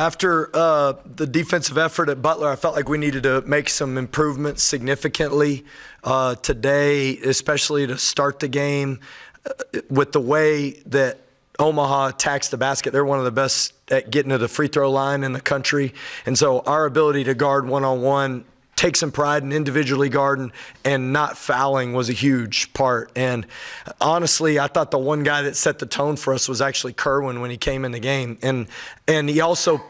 After the defensive effort at Butler, I felt like we needed to make some improvements significantly today, especially to start the game. With the way that Omaha attacks the basket, they're one of the best at getting to the free throw line in the country. And so our ability to guard one-on-one, take some pride in individually guarding and not fouling was a huge part. And honestly, I thought the one guy that set the tone for us was actually Kerwin when he came in the game. And he also,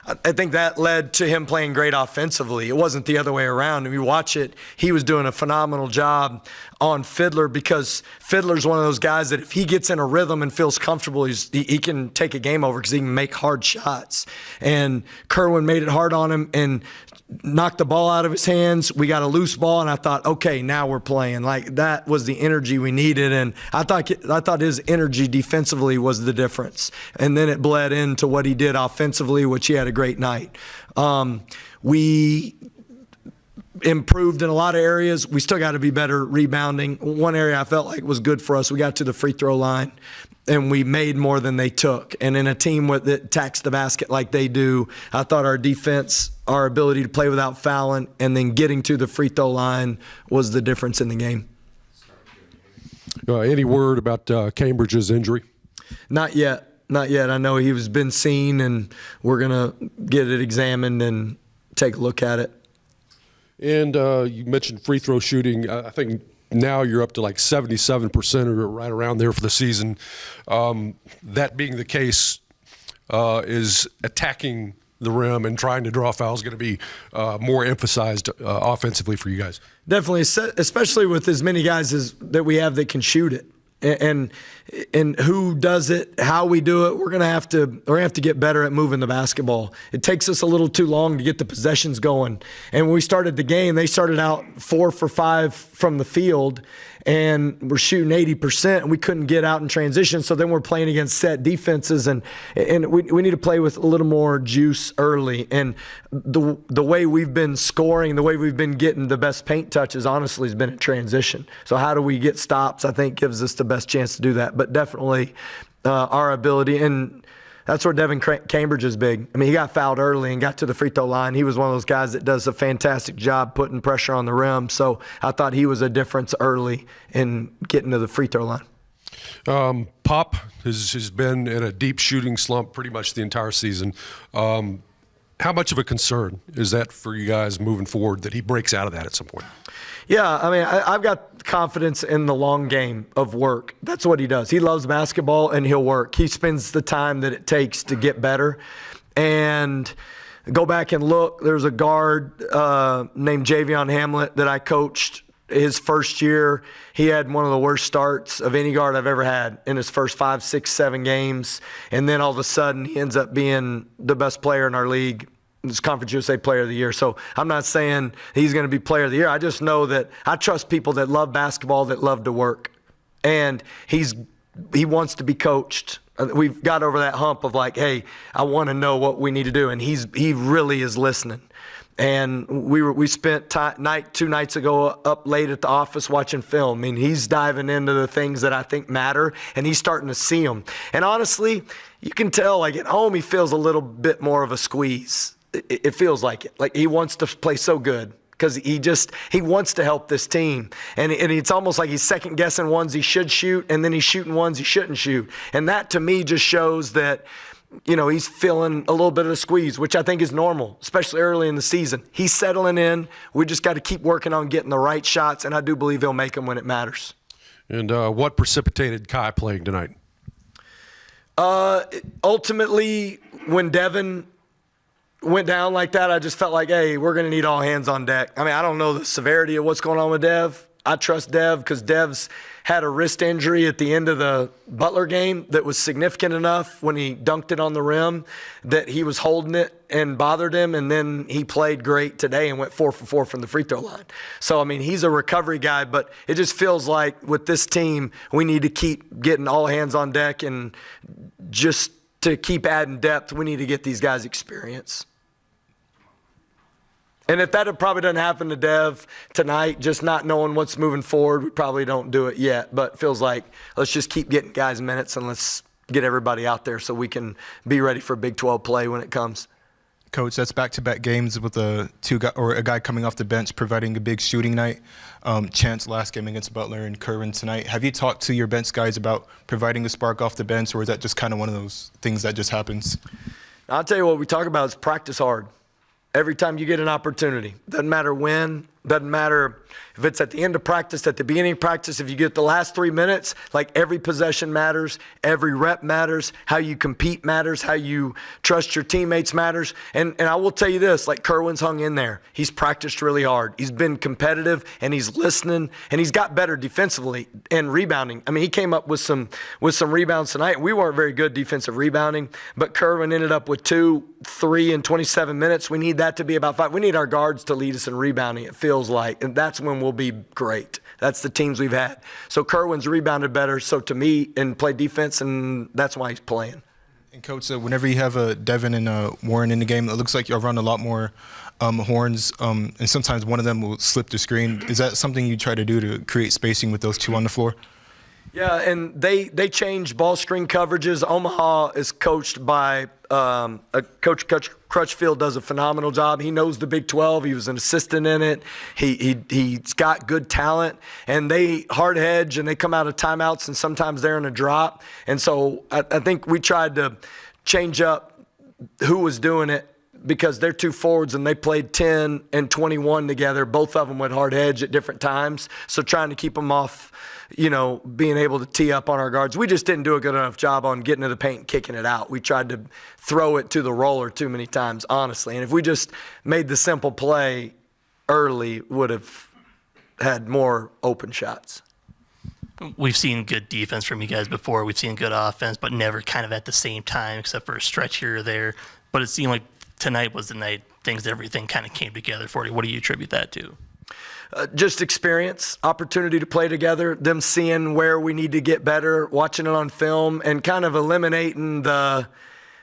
I think that led to him playing great offensively. It wasn't the other way around. If you watch it, he was doing a phenomenal job on Fiddler, because Fiddler's one of those guys that if he gets in a rhythm and feels comfortable, he can take a game over because he can make hard shots. And Kerwin made it hard on him and knocked the ball out of his hands. We got a loose ball, and I thought, okay, now we're playing. Like, that was the energy we needed, and I thought his energy defensively was the difference. And then it bled into what he did offensively, which he had a great night. We improved in a lot of areas. We still got to be better rebounding. One area I felt like was good for us, we got to the free throw line, and we made more than they took. And in a team that attacks the basket like they do, I thought our defense, our ability to play without fouling, and then getting to the free throw line was the difference in the game. Any word about Cambridge's injury? Not yet. Not yet. I know he's been seen, and we're going to get it examined and take a look at it. And you mentioned free throw shooting. I think now you're up to like 77% or right around there for the season. That being the case, is attacking the rim and trying to draw fouls going to be more emphasized offensively for you guys? Definitely, especially with as many guys that we have that can shoot it. And who does it, how we do it, we're gonna have to get better at moving the basketball. It takes us a little too long to get the possessions going. And when we started the game, they started out 4 for 5 from the field, and we're shooting 80%, and we couldn't get out in transition. So then we're playing against set defenses, and we need to play with a little more juice early. And the way we've been scoring, the way we've been getting the best paint touches, honestly, has been in transition. So how do we get stops, I think, gives us the best chance to do that. But definitely our ability, and that's where Devin Cambridge is big. I mean, he got fouled early and got to the free throw line. He was one of those guys that does a fantastic job putting pressure on the rim. So I thought he was a difference early in getting to the free throw line. Pop has been in a deep shooting slump pretty much the entire season. How much of a concern is that for you guys moving forward, that he breaks out of that at some point? Yeah, I mean, I've got confidence in the long game of work. That's what he does. He loves basketball, and he'll work. He spends the time that it takes to get better. And go back and look, there's a guard named Javion Hamlet that I coached his first year. He had one of the worst starts of any guard I've ever had in his first 5, 6, 7 games. And then all of a sudden, he ends up being the best player in our league. This Conference USA Player of the Year. So I'm not saying he's going to be Player of the Year. I just know that I trust people that love basketball, that love to work. And he wants to be coached. We've got over that hump of like, hey, I want to know what we need to do. And he really is listening. And we spent 2 nights ago up late at the office watching film. I mean, he's diving into the things that I think matter, and he's starting to see them. And honestly, you can tell, like, at home he feels a little bit more of a squeeze. It feels like it. Like he wants to play so good because he wants to help this team. And it's almost like he's second guessing ones he should shoot, and then he's shooting ones he shouldn't shoot. And that to me just shows that, you know, he's feeling a little bit of a squeeze, which I think is normal, especially early in the season. He's settling in. We just got to keep working on getting the right shots, and I do believe he'll make them when it matters. And what precipitated Kai playing tonight? Ultimately, when Devin went down like that, I just felt like, hey, we're going to need all hands on deck. I mean, I don't know the severity of what's going on with Dev. I trust Dev because Dev's had a wrist injury at the end of the Butler game that was significant enough when he dunked it on the rim that he was holding it and bothered him, and then he played great today and went 4 for 4 from the free throw line. So, I mean, he's a recovery guy, but it just feels like with this team, we need to keep getting all hands on deck, and just to keep adding depth, we need to get these guys experience. And if that probably doesn't happen to Dev tonight, just not knowing what's moving forward, we probably don't do it yet. But it feels like let's just keep getting guys minutes and let's get everybody out there so we can be ready for Big 12 play when it comes. Coach, that's back-to-back games with a guy coming off the bench providing a big shooting night. Chance last game against Butler and Kerwin tonight. Have you talked to your bench guys about providing a spark off the bench, or is that just kind of one of those things that just happens? I'll tell you what we talk about is practice hard. Every time you get an opportunity, doesn't matter when, doesn't matter if it's at the end of practice, at the beginning of practice, if you get the last 3 minutes, like every possession matters, every rep matters, how you compete matters, how you trust your teammates matters. And I will tell you this, like Kerwin's hung in there. He's practiced really hard. He's been competitive and he's listening and he's got better defensively and rebounding. I mean, he came up with some rebounds tonight. We weren't very good defensive rebounding, but Kerwin ended up with 2, 3 in 27 minutes. We need that to be about 5. We need our guards to lead us in rebounding, it feels like, and that's when we'll be great. That's the teams we've had. So Kerwin's rebounded better, so to me, and play defense, and that's why he's playing. And Coach, whenever you have Devin and Warren in the game, it looks like you'll run a lot more horns, and sometimes one of them will slip the screen. Is that something you try to do to create spacing with those two on the floor? Yeah, and they change ball screen coverages. Omaha is coached by Coach Crutchfield does a phenomenal job. He knows the Big 12. He was an assistant in it. He's got good talent, and they hard hedge, and they come out of timeouts, and sometimes they're in a drop. And so I think we tried to change up who was doing it because they're two forwards, and they played 10 and 21 together. Both of them went hard hedge at different times, so trying to keep them off, being able to tee up on our guards. We just didn't do a good enough job on getting to the paint and kicking it out. We tried to throw it to the roller too many times, honestly. And if we just made the simple play early, would have had more open shots. We've seen good defense from you guys before. We've seen good offense, but never kind of at the same time, except for a stretch here or there. But it seemed like tonight was the night everything kind of came together for you. What do you attribute that to? Just experience, opportunity to play together, them seeing where we need to get better, watching it on film, and kind of eliminating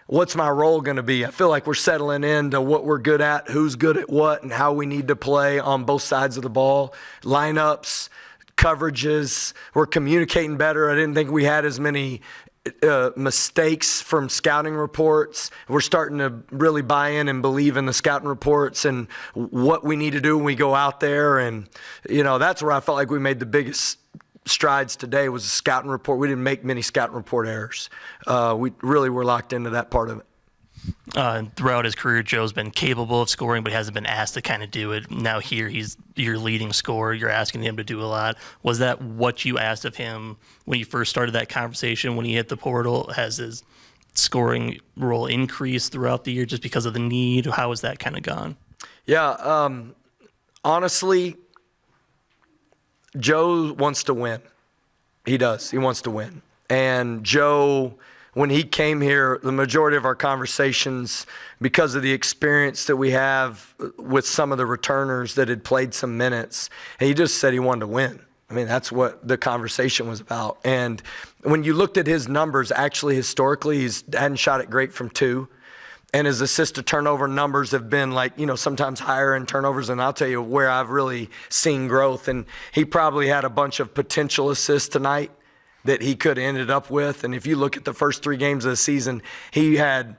what's my role going to be. I feel like we're settling into what we're good at, who's good at what, and how we need to play on both sides of the ball. Lineups, coverages, we're communicating better. I didn't think we had as many mistakes from scouting reports. We're starting to really buy in and believe in the scouting reports and what we need to do when we go out there. And, that's where I felt like we made the biggest strides today was the scouting report. We didn't make many scouting report errors. We really were locked into that part of it. Throughout his career, Joe's been capable of scoring, but he hasn't been asked to kind of do it. Now here he's your leading scorer. You're asking him to do a lot. Was that what you asked of him when you first started that conversation when he hit the portal? Has his scoring role increased throughout the year just because of the need? How has that kind of gone? Yeah, honestly, Joe wants to win. He does. He wants to win. And Joe, when he came here, the majority of our conversations, because of the experience that we have with some of the returners that had played some minutes, he just said he wanted to win. I mean, that's what the conversation was about. And when you looked at his numbers, actually historically, he hadn't shot it great from 2. And his assist to turnover numbers have been sometimes higher in turnovers. And I'll tell you where I've really seen growth. And he probably had a bunch of potential assists tonight that he could have ended up with. And if you look at the first 3 games of the season, he had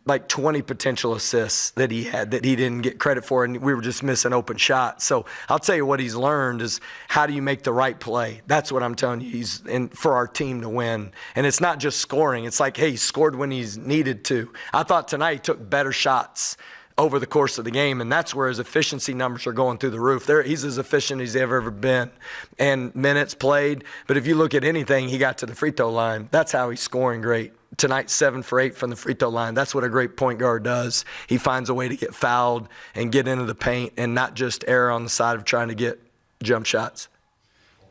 like 20 potential assists that he didn't get credit for, and we were just missing open shots. So I'll tell you what he's learned is how do you make the right play. That's what I'm telling you. He's in for our team to win. And it's not just scoring. It's like, hey, he scored when he's needed to. I thought tonight he took better shots over the course of the game, and that's where his efficiency numbers are going through the roof. He's as efficient as he's ever been, and minutes played. But if you look at anything, he got to the free throw line. That's how he's scoring great. Tonight, 7 for 8 from the free throw line. That's what a great point guard does. He finds a way to get fouled and get into the paint and not just err on the side of trying to get jump shots.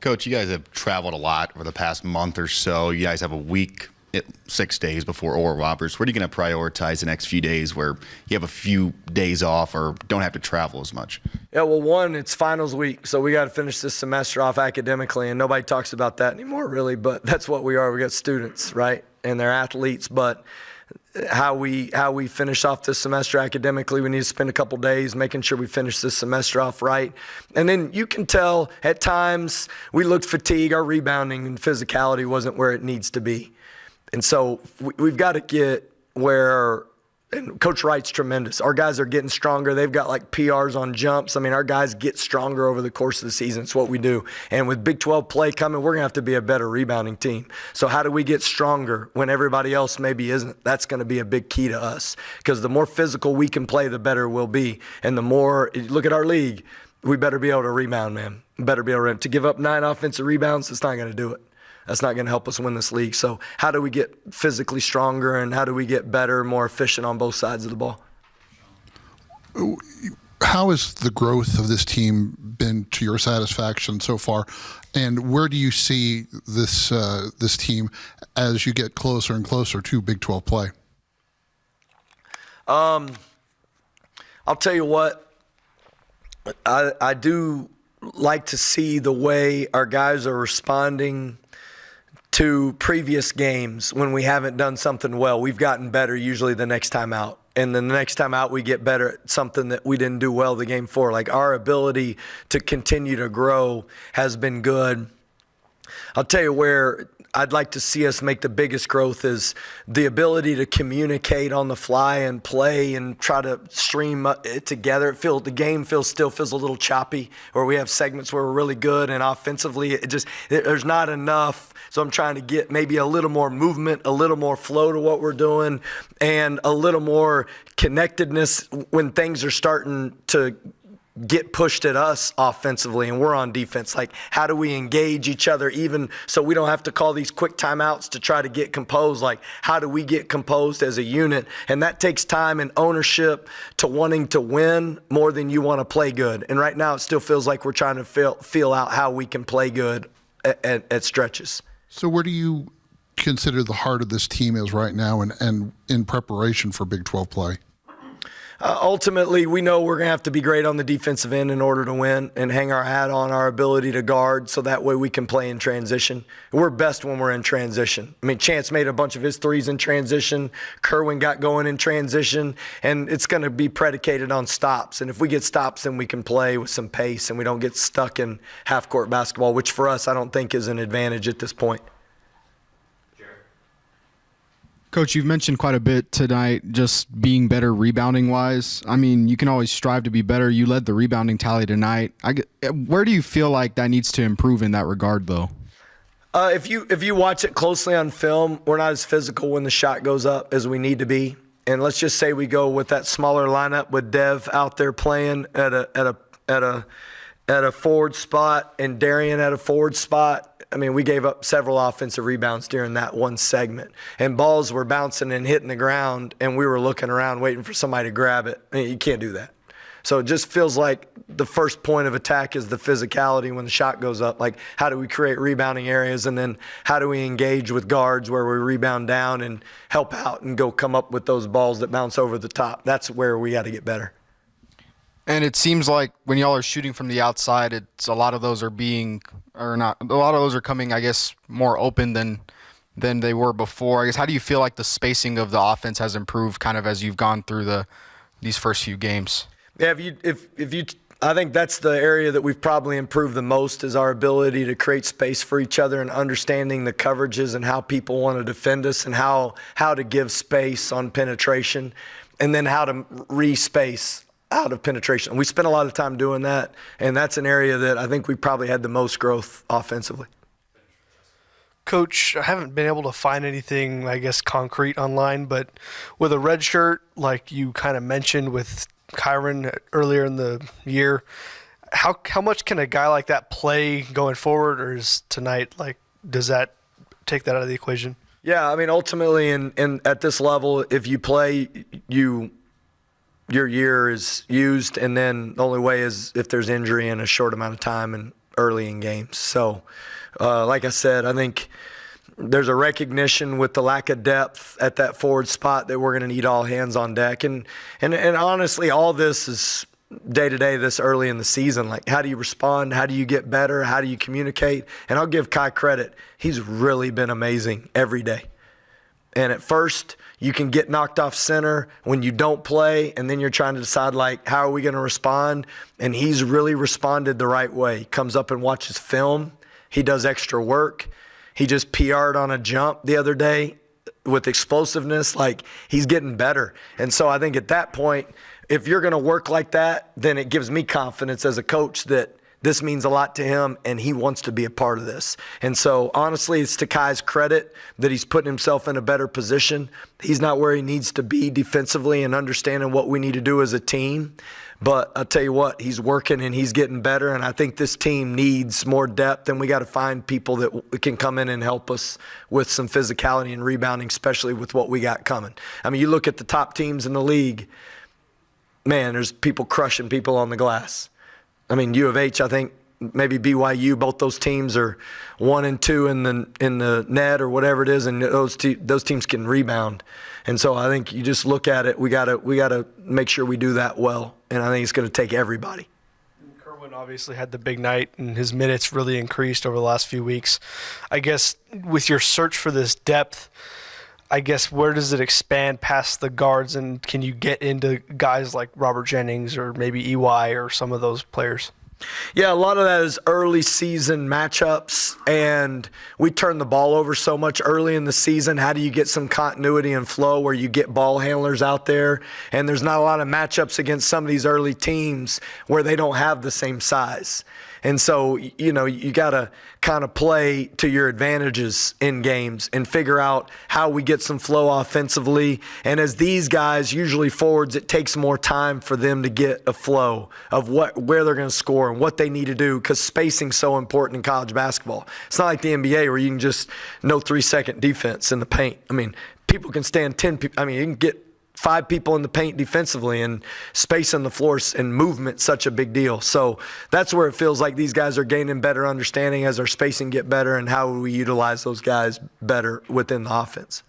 Coach, you guys have traveled a lot over the past month or so. You guys have a week, 6 days before Oral Roberts. What are you going to prioritize the next few days where you have a few days off or don't have to travel as much? Yeah, well, one, it's finals week, so we got to finish this semester off academically, and nobody talks about that anymore, really, but that's what we are. We got students, right, and they're athletes, but how we finish off this semester academically, we need to spend a couple days making sure we finish this semester off right. And then you can tell at times we looked fatigued. Our rebounding and physicality wasn't where it needs to be. And so we've got to get where and Coach Wright's tremendous. Our guys are getting stronger. They've got like PRs on jumps. I mean, our guys get stronger over the course of the season. It's what we do. And with Big 12 play coming, we're going to have to be a better rebounding team. So how do we get stronger when everybody else maybe isn't? That's going to be a big key to us, because the more physical we can play, the better we'll be. And the more, look at our league, we better be able to rebound, man. Better be able to give up 9 offensive rebounds. It's not going to do it. That's not going to help us win this league. So how do we get physically stronger, and how do we get better, more efficient on both sides of the ball? How has the growth of this team been to your satisfaction so far, and where do you see this this team as you get closer and closer to Big 12 play? I'll tell you what, I do like to see the way our guys are responding to previous games. When we haven't done something well, we've gotten better usually the next time out. And then the next time out, we get better at something that we didn't do well the game before. Like, our ability to continue to grow has been good. I'll tell you where I'd like to see us make the biggest growth is the ability to communicate on the fly and play and try to stream it together. The game still feels a little choppy, or we have segments where we're really good, and offensively there's not enough. So I'm trying to get maybe a little more movement, a little more flow to what we're doing, and a little more connectedness when things are starting to get pushed at us offensively and we're on defense. Like, how do we engage each other, even so we don't have to call these quick timeouts to try to get composed? Like, how do we get composed as a unit? And that takes time and ownership to wanting to win more than you want to play good. And right now it still feels like we're trying to feel out how we can play good at stretches. So where do you consider the heart of this team is right now, and in preparation for Big 12 play? Ultimately, we know we're going to have to be great on the defensive end in order to win, and hang our hat on our ability to guard so that way we can play in transition. We're best when we're in transition. I mean, Chance made a bunch of his threes in transition. Kerwin got going in transition, and it's going to be predicated on stops. And if we get stops, then we can play with some pace and we don't get stuck in half-court basketball, which for us I don't think is an advantage at this point. Coach, you've mentioned quite a bit tonight just being better rebounding-wise. I mean, you can always strive to be better. You led the rebounding tally tonight. Where do you feel like that needs to improve in that regard, though? If you watch it closely on film, we're not as physical when the shot goes up as we need to be. And let's just say we go with that smaller lineup with Dev out there playing at a forward spot and Darian at a forward spot. I mean, we gave up several offensive rebounds during that one segment. And balls were bouncing and hitting the ground, and we were looking around waiting for somebody to grab it. I mean, you can't do that. So it just feels like the first point of attack is the physicality when the shot goes up. Like, how do we create rebounding areas, and then how do we engage with guards where we rebound down and help out and go come up with those balls that bounce over the top? That's where we got to get better. And it seems like when y'all are shooting from the outside, a lot of those are coming, I guess, more open than they were before. I guess, how do you feel like the spacing of the offense has improved kind of as you've gone through these first few games? Yeah, I think that's the area that we've probably improved the most, is our ability to create space for each other and understanding the coverages and how people want to defend us, and how to give space on penetration, and then how to re-space out of penetration. We spent a lot of time doing that, and that's an area that I think we probably had the most growth offensively. Coach, I haven't been able to find anything, I guess, concrete online, but with a red shirt, like you kind of mentioned with Kyron earlier in the year, how much can a guy like that play going forward, or is tonight, like, does that take that out of the equation? Yeah, I mean, ultimately, in at this level, if you play, your year is used, and then the only way is if there's injury in a short amount of time and early in games. So, like I said, I think there's a recognition with the lack of depth at that forward spot that we're going to need all hands on deck. And honestly, all this is day-to-day this early in the season. Like, how do you respond? How do you get better? How do you communicate? And I'll give Kai credit. He's really been amazing every day. And at first, you can get knocked off center when you don't play, and then you're trying to decide, like, how are we going to respond? And he's really responded the right way. He comes up and watches film. He does extra work. He just PR'd on a jump the other day with explosiveness, like he's getting better. And so I think at that point, if you're going to work like that, then it gives me confidence as a coach that this means a lot to him and he wants to be a part of this. And so honestly, it's to Kai's credit that he's putting himself in a better position. He's not where he needs to be defensively and understanding what we need to do as a team. But I'll tell you what, he's working and he's getting better. And I think this team needs more depth, and we got to find people that can come in and help us with some physicality and rebounding, especially with what we got coming. I mean, you look at the top teams in the league, man, there's people crushing people on the glass. I mean, U of H, I think, maybe BYU, both those teams are 1 and 2 in the net or whatever it is, and those teams can rebound. And so I think you just look at it, we gotta make sure we do that well, and I think it's going to take everybody. Kerwin obviously had the big night, and his minutes really increased over the last few weeks. I guess with your search for this depth, I guess where does it expand past the guards, and can you get into guys like Robert Jennings or maybe EY or some of those players? Yeah, a lot of that is early season matchups, and we turn the ball over so much early in the season. How do you get some continuity and flow where you get ball handlers out there? And there's not a lot of matchups against some of these early teams where they don't have the same size. And so, you know, you got to kind of play to your advantages in games and figure out how we get some flow offensively. And as these guys, usually forwards, it takes more time for them to get a flow of where they're going to score and what they need to do, because spacing's so important in college basketball. It's not like the NBA where you can just no 3-second defense in the paint. I mean, people can stand 10 people. I mean, you can get 5 people in the paint defensively, and space on the floor and movement such a big deal. So that's where it feels like these guys are gaining better understanding as our spacing get better and how we utilize those guys better within the offense.